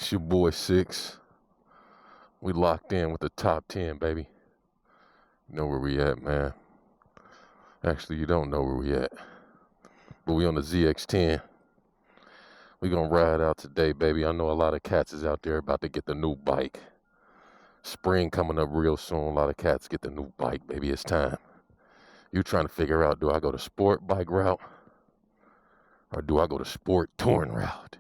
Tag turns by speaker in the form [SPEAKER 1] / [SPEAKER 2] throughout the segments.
[SPEAKER 1] It's your boy Six. We locked in with the top 10, baby. You know where we at, man. Actually, you don't know where we at. But we on the ZX10. We gonna ride out today, baby. I know a lot of cats is out there about to get the new bike. Spring coming up real soon. A lot of cats get the new bike, baby. It's time. You trying to figure out, do I go the sport bike route? Or do I go the sport touring route?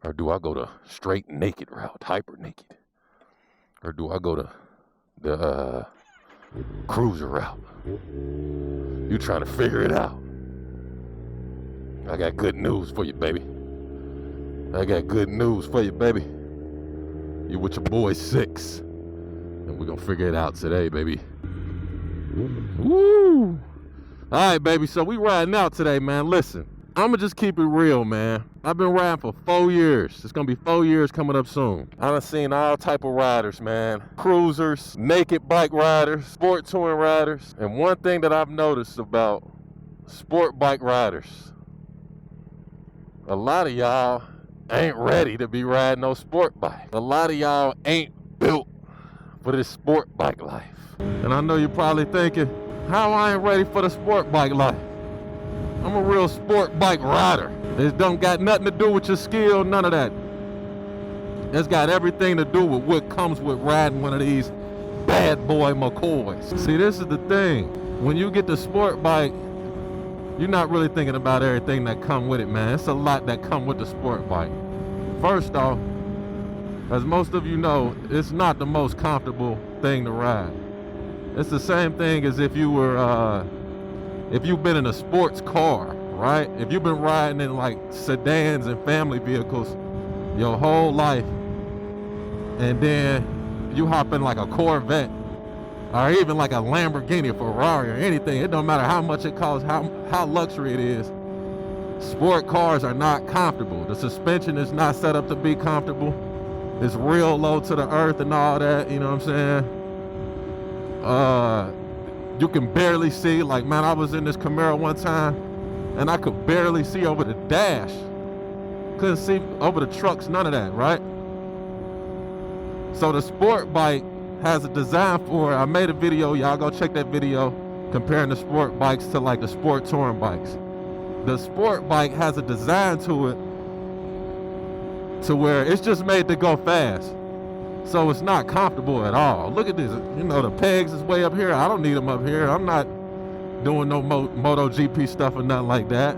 [SPEAKER 1] Or do I go the straight naked route, hyper naked? Or do I go the cruiser route? You trying to figure it out. I got good news for you, baby. I got good news for you, baby. You with your boy Six. And we're gonna figure it out today, baby. Woo! Alright, baby, so we riding out today, man. Listen, I'ma just keep it real, man. I've been riding for 4 years. It's gonna be 4 years coming up soon. I done seen all type of riders, man. Cruisers, naked bike riders, sport touring riders. And one thing that I've noticed about sport bike riders, a lot of y'all ain't ready to be riding no sport bike. A lot of y'all ain't built for this sport bike life. And I know you're probably thinking, how I ain't ready for the sport bike life? I'm a real sport bike rider. It don't got nothing to do with your skill, none of that. It's got everything to do with what comes with riding one of these bad boy McCoys. See, this is the thing. When you get the sport bike, you're not really thinking about everything that come with it, man. It's a lot that come with the sport bike. First off, as most of you know, it's not the most comfortable thing to ride. It's the same thing as if you were, if you've been in a sports car, right? If you've been riding in like sedans and family vehicles your whole life, and then you hop in like a Corvette, or even like a Lamborghini, or Ferrari, or anything. It don't matter how much it costs, how luxury it is. Sport cars are not comfortable. The suspension is not set up to be comfortable. It's real low to the earth and all that, you know what I'm saying? You can barely see. Like, man, I was in this Camaro one time, and I could barely see over the dash. Couldn't see over the trucks, none of that, right? So the sport bike has a design for it. I made a video, y'all go check that video, comparing the sport bikes to like the sport touring bikes. The sport bike has a design to it to where it's just made to go fast. So it's not comfortable at all. Look at this, you know, the pegs is way up here. I don't need them up here. I'm not doing no MotoGP stuff or nothing like that.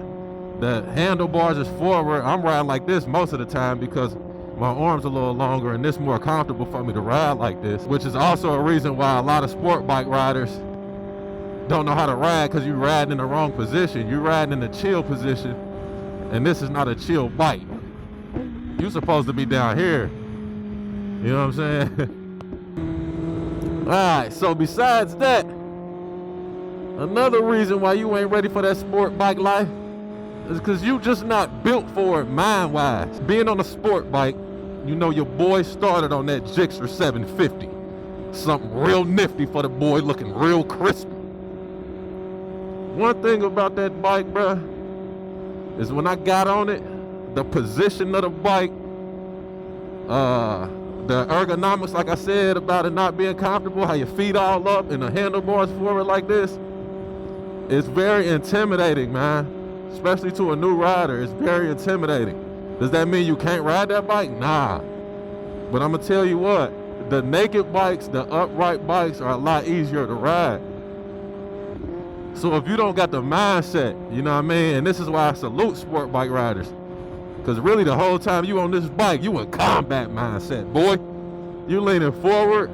[SPEAKER 1] The handlebars is forward. I'm riding like this most of the time because my arm's a little longer and it's more comfortable for me to ride like this, which is also a reason why a lot of sport bike riders don't know how to ride, because you're riding in the wrong position. You're riding in the chill position, and this is not a chill bike. You're supposed to be down here. You know what I'm saying? Alright, so besides that, another reason why you ain't ready for that sport bike life is because you just not built for it mind-wise. Being on a sport bike, you know your boy started on that Gixxer 750. Something real nifty for the boy, looking real crispy. One thing about that bike, bruh, is when I got on it, the position of the bike, the ergonomics, like I said, about it not being comfortable, how your feet all up and the handlebars forward like this, it's very intimidating, man. Especially to a new rider, it's very intimidating. Does that mean you can't ride that bike? Nah. But I'm gonna tell you what, the naked bikes, the upright bikes are a lot easier to ride. So if you don't got the mindset, you know what I mean? And this is why I salute sport bike riders. Because really the whole time you on this bike, you in combat mindset, boy. You leaning forward.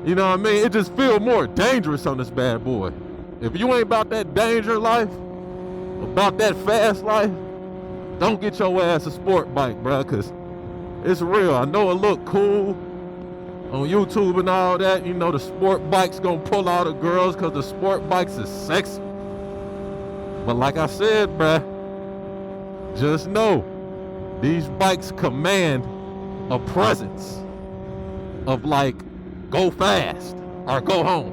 [SPEAKER 1] You know what I mean? It just feels more dangerous on this bad boy. If you ain't about that danger life, about that fast life, don't get your ass a sport bike, bro, because it's real. I know it look cool on YouTube and all that. You know, the sport bikes gonna pull all the girls because the sport bikes is sexy. But like I said, bruh, just know these bikes command a presence of like, go fast or go home.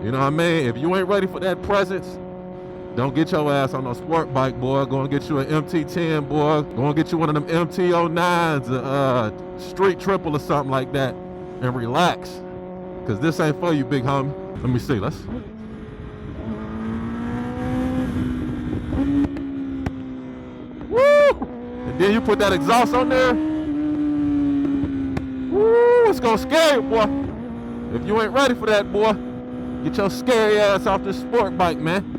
[SPEAKER 1] You know what I mean? If you ain't ready for that presence, Don't get your ass on a sport bike, boy. Go and get you an MT10, boy. Go and get you one of them MT09s, street triple or something like that, and relax. Cause this ain't for you, big homie. Let me see, let's. Woo! And then you put that exhaust on there. Woo! It's gonna scare you, boy. If you ain't ready for that, boy, get your scary ass off this sport bike, man.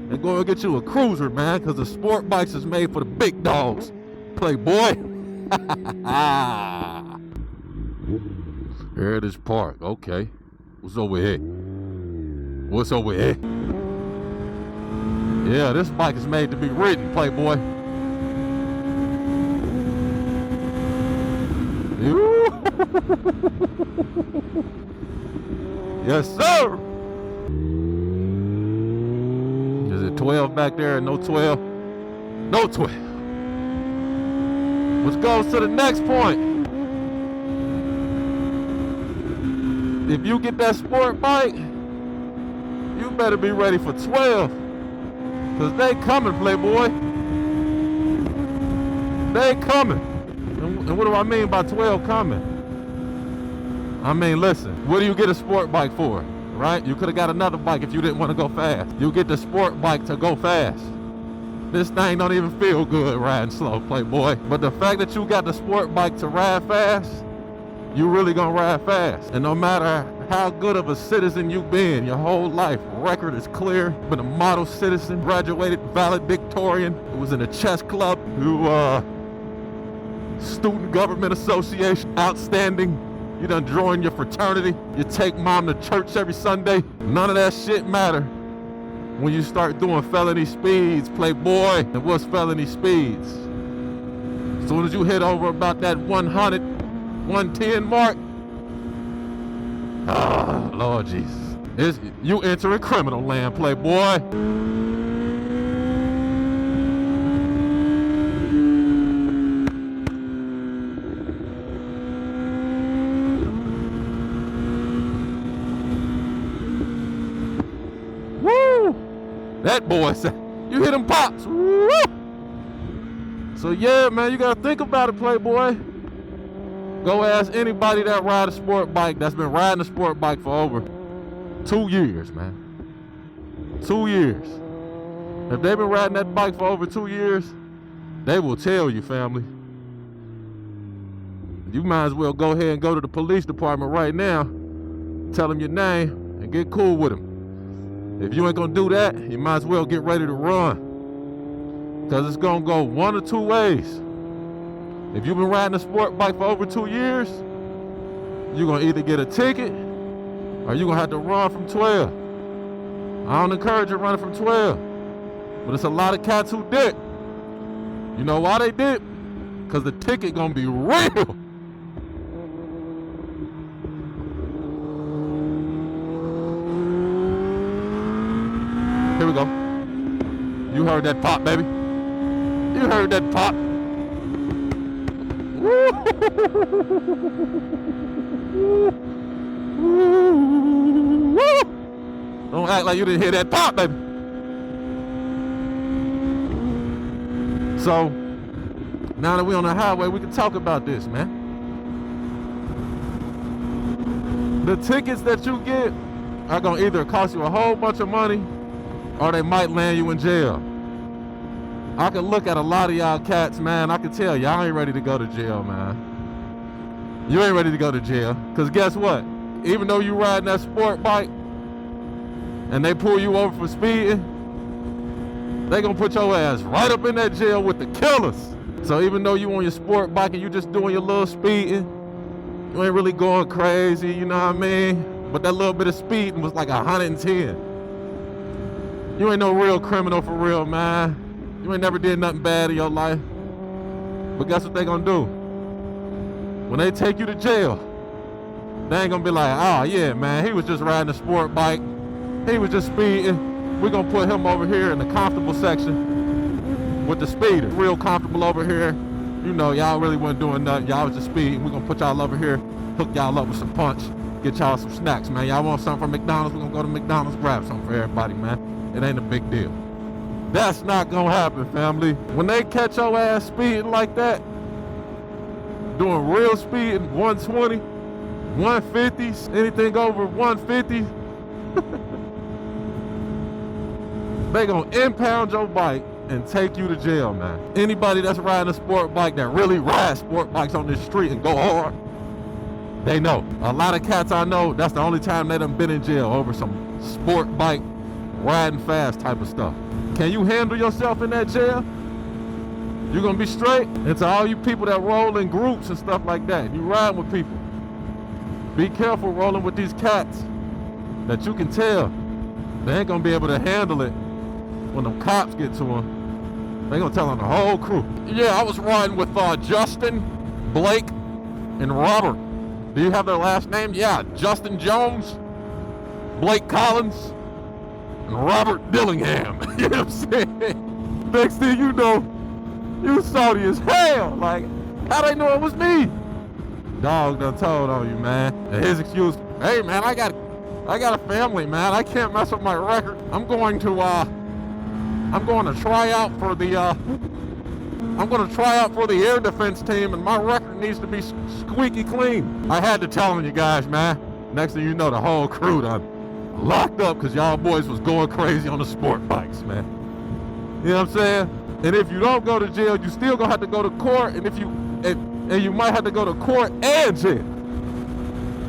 [SPEAKER 1] And go and get you a cruiser, man, cause the sport bikes is made for the big dogs. Playboy. Heritage Park, okay. What's over here? What's over here? Yeah, this bike is made to be ridden, Playboy. Yes, sir. Is it 12 back there? No 12? No 12. Which goes to the next point. If you get that sport bike, you better be ready for 12. Cause they coming, Playboy. They coming. And what do I mean by 12 coming? I mean, listen, what do you get a sport bike for, right? You could have got another bike if you didn't want to go fast. You get the sport bike to go fast. This thing don't even feel good riding slow, Playboy. But the fact that you got the sport bike to ride fast, you really gonna ride fast. And no matter how good of a citizen you've been your whole life, record is clear, been a model citizen, graduated valedictorian, who was in a chess club, who student government association, outstanding, you done joined your fraternity, you take mom to church every Sunday. None of that shit matter when you start doing felony speeds, Playboy. And what's felony speeds? As soon as you hit over about that 100, 110 mark, ah, Lord Jesus, you entering criminal land, Playboy. Woo! That boy said, you hit him pops. Woo! So yeah, man, you gotta think about it, Playboy. Go ask anybody that ride a sport bike that's been riding a sport bike for over 2 years, man. 2 years. If they've been riding that bike for over 2 years, they will tell you, family. You might as well go ahead and go to the police department right now, tell them your name, and get cool with them. If you ain't gonna do that, you might as well get ready to run. Because it's gonna go one or two ways. If you've been riding a sport bike for over 2 years, you're gonna either get a ticket or you're gonna have to run from 12. I don't encourage you running from 12, but it's a lot of cats who did. You know why they did? Because the ticket gonna be real. Here we go. You heard that pop, baby. You heard that pop. Don't act like you didn't hear that pop, baby. So, now that we're on the highway, we can talk about this, man. The tickets that you get are gonna either cost you a whole bunch of money or they might land you in jail. I can look at a lot of y'all cats, man. I can tell y'all ain't ready to go to jail, man. You ain't ready to go to jail. Because guess what? Even though you riding that sport bike and they pull you over for speeding, they gonna put your ass right up in that jail with the killers. So even though you on your sport bike and you just doing your little speeding, you ain't really going crazy, you know what I mean? But that little bit of speeding was like 110. You ain't no real criminal for real, man. You ain't never did nothing bad in your life. But guess what they gonna do? When they take you to jail, they ain't gonna be like, oh yeah, man, he was just riding a sport bike. He was just speeding. We're gonna put him over here in the comfortable section with the speeder. Real comfortable over here. You know, y'all really wasn't doing nothing. Y'all was just speeding. We're gonna put y'all over here, hook y'all up with some punch, get y'all some snacks, man. Y'all want something from McDonald's? We're gonna go to McDonald's, grab something for everybody, man. It ain't a big deal. That's not gonna happen, family. When they catch your ass speeding like that, doing real speeding, 120, 150s, anything over 150, they gonna impound your bike and take you to jail, man. Anybody that's riding a sport bike that really rides sport bikes on this street and go hard, they know. A lot of cats I know, that's the only time they done been in jail over some sport bike riding fast type of stuff. Can you handle yourself in that jail? You gonna be straight? And to all you people that roll in groups and stuff like that, you ride with people, be careful rolling with these cats that you can tell they ain't gonna be able to handle it when them cops get to them. They gonna tell on the whole crew. Yeah, I was riding with Justin, Blake, and Robert. Do you have their last name? Yeah, Justin Jones, Blake Collins, and Robert Dillingham. You know what I'm saying? Next thing you know, you salty as hell. Like, how they know it was me? Dog done told on you, man. And his excuse, hey man, I got a family, man. I can't mess with my record. I'm going to try out for the air defense team, and my record needs to be squeaky clean. I had to tell on you guys, man. Next thing you know, the whole crew done locked up because y'all boys was going crazy on the sport bikes, man. You know what I'm saying? And if you don't go to jail, you still gonna have to go to court, and you might have to go to court and jail.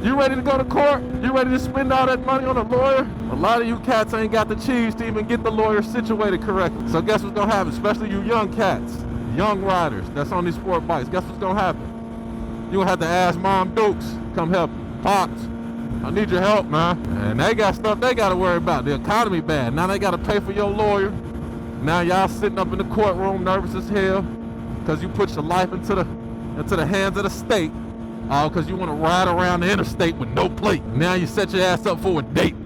[SPEAKER 1] You ready to go to court? You ready to spend all that money on a lawyer? A lot of you cats ain't got the cheese to even get the lawyer situated correctly. So guess what's gonna happen? Especially you young cats, young riders that's on these sport bikes. Guess what's gonna happen? You gonna have to ask Mom Dukes, come help you. Pops, I need your help, man. And they got stuff they gotta worry about. The economy bad. Now they gotta pay for your lawyer. Now y'all sitting up in the courtroom nervous as hell because you put your life into the hands of the state. Oh, because you want to ride around the interstate with no plate. Now you set your ass up for a date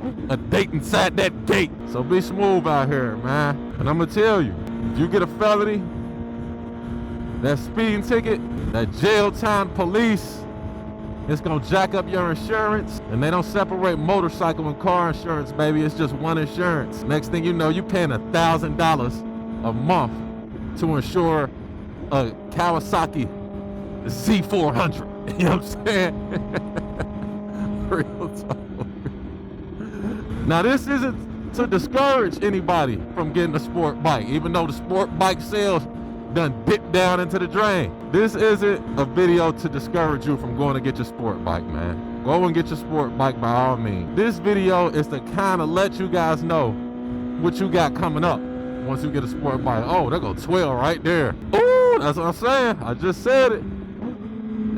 [SPEAKER 1] inside that gate. So be smooth out here, man. And I'm going to tell you, if you get a felony, that speeding ticket, that jail time, police, it's going to jack up your insurance. And they don't separate motorcycle and car insurance, baby. It's just one insurance. Next thing you know, you're paying $1,000 a month to insure a Kawasaki Z400. You know what I'm saying? Real talk. Now this isn't to discourage anybody from getting a sport bike, even though the sport bike sales done dipped down into the drain. This isn't a video to discourage you from going to get your sport bike, man. Go and get your sport bike by all means. This video is to kind of let you guys know what you got coming up once you get a sport bike. Oh, there go 12 right there. Ooh, that's what I'm saying. I just said it.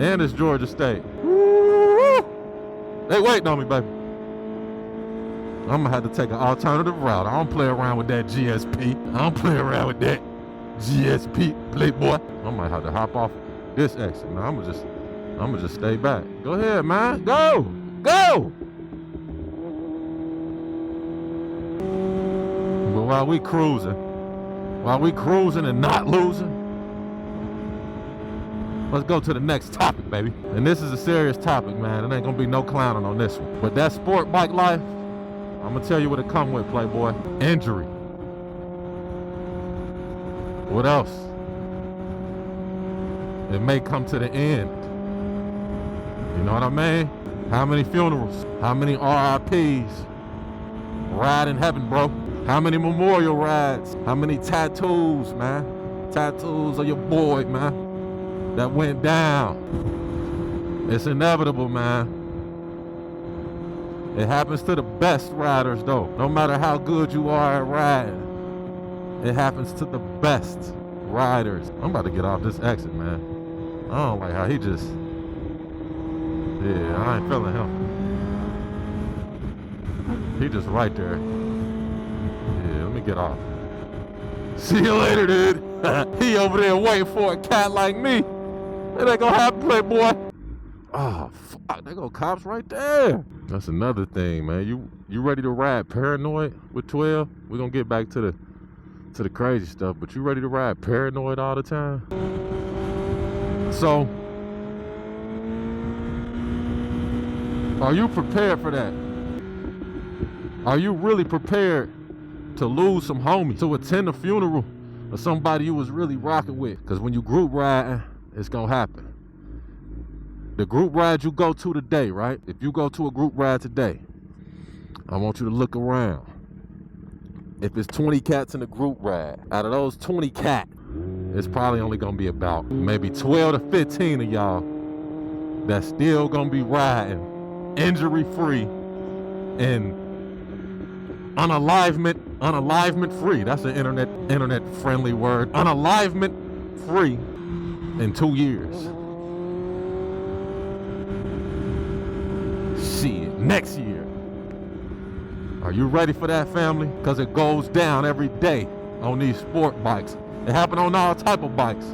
[SPEAKER 1] And it's Georgia State. Woo! They waiting on me, baby. I'm gonna have to take an alternative route. I don't play around with that GSP. I don't play around with that GSP, playboy. I might have to hop off this exit. Now I'm gonna just stay back. Go ahead, man. Go! Go! But while we cruising and not losing, let's go to the next topic, baby. And this is a serious topic, man. It ain't gonna be no clowning on this one. But that sport bike life, I'm gonna tell you what it come with, playboy. Injury. What else? It may come to the end. You know what I mean? How many funerals? How many RIPs? Ride in heaven, bro. How many memorial rides? How many tattoos, man? Tattoos of your boy, man, that went down. It's inevitable, man. It happens to the best riders, though. No matter how good you are at riding, it happens to the best riders. I'm about to get off this exit, man. I don't like how he just... Yeah, I ain't feeling him. He just right there. Yeah, let me get off. See you later, dude. He over there waiting for a cat like me. It ain't gonna happen, playboy. Oh, fuck. There go cops right there. That's another thing, man. You ready to ride paranoid with 12? We're gonna get back to the crazy stuff, but you ready to ride paranoid all the time? So, are you prepared for that? Are you really prepared to lose some homies, to attend a funeral of somebody you was really rocking with. Because when you group riding, it's gonna happen. The group ride you go to today, right? If you go to a group ride today, I want you to look around. If it's 20 cats in a group ride, out of those 20 cats, it's probably only gonna be about maybe 12 to 15 of y'all that's still gonna be riding injury-free and unalivement free. That's an internet friendly word. Unalivement free in 2 years. Shit, next year. Are you ready for that, family? Because it goes down every day on these sport bikes. It happen on all type of bikes.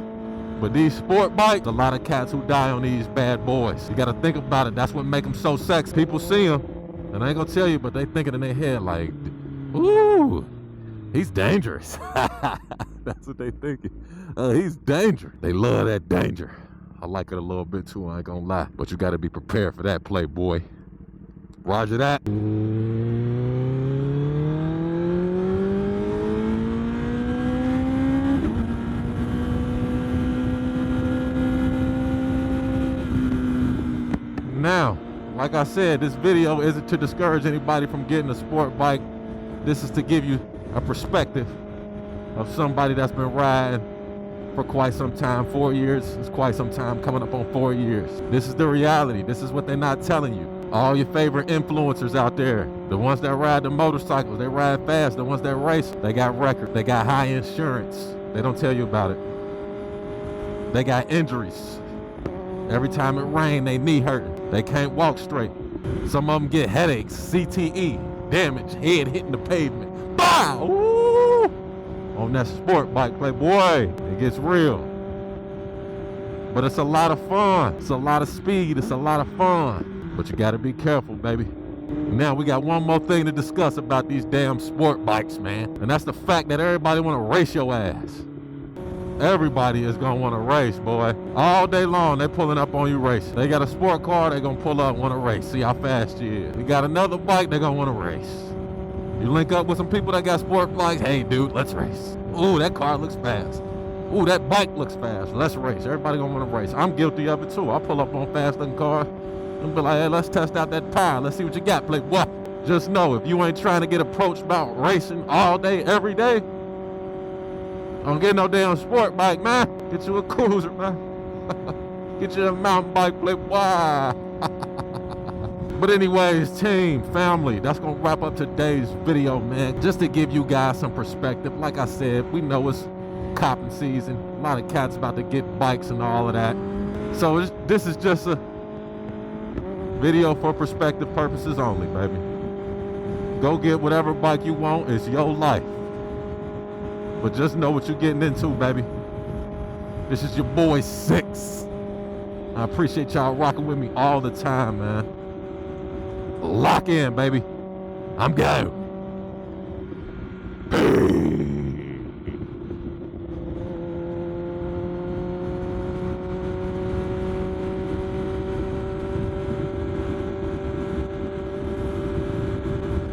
[SPEAKER 1] But these sport bikes, a lot of cats who die on these bad boys. You gotta think about it. That's what make them so sexy. People see them, and I ain't gonna tell you, but they thinking in their head like, ooh, he's dangerous. That's what they thinking. He's dangerous. They love that danger. I like it a little bit too, I ain't gonna lie. But you gotta be prepared for that, playboy. Roger that. Now, like I said, this video isn't to discourage anybody from getting a sport bike. This is to give you a perspective of somebody that's been riding for quite some time. 4 years is quite some time, coming up on 4 years. This is the reality. This is what they're not telling you. All your favorite influencers out there, the ones that ride the motorcycles, they ride fast. The ones that race, they got records. They got high insurance. They don't tell you about it. They got injuries. Every time it rains, they knee hurting. They can't walk straight. Some of them get headaches, CTE, damage, head hitting the pavement. Bow! Ooh! On that sport bike, playboy, it gets real. But it's a lot of fun. It's a lot of speed. It's a lot of fun. But you gotta be careful, baby. Now we got one more thing to discuss about these damn sport bikes, man. And that's the fact that everybody wanna race your ass. Everybody is gonna wanna race, boy. All day long, they pulling up on you racing. They got a sport car, they gonna pull up, wanna race. See how fast you is. You got another bike, they gonna wanna race. You link up with some people that got sport bikes, hey dude, let's race. Ooh, that car looks fast. Ooh, that bike looks fast. Let's race. Everybody gonna wanna race. I'm guilty of it too. I pull up on fast looking cars and be like, hey, let's test out that power. Let's see what you got, playboy. Just know, if you ain't trying to get approached about racing all day, every day, don't get no damn sport bike, man. Get you a cruiser, man. Get you a mountain bike, playboy. But anyways, team, family, that's gonna wrap up today's video, man. Just to give you guys some perspective. Like I said, we know it's copping season. A lot of cats about to get bikes and all of that. So this is just a video for perspective purposes only, baby. Go get whatever bike you want. It's your life. But just know what you're getting into, baby. This is your boy 6. I appreciate y'all rocking with me all the time, man. Lock in, baby. I'm go.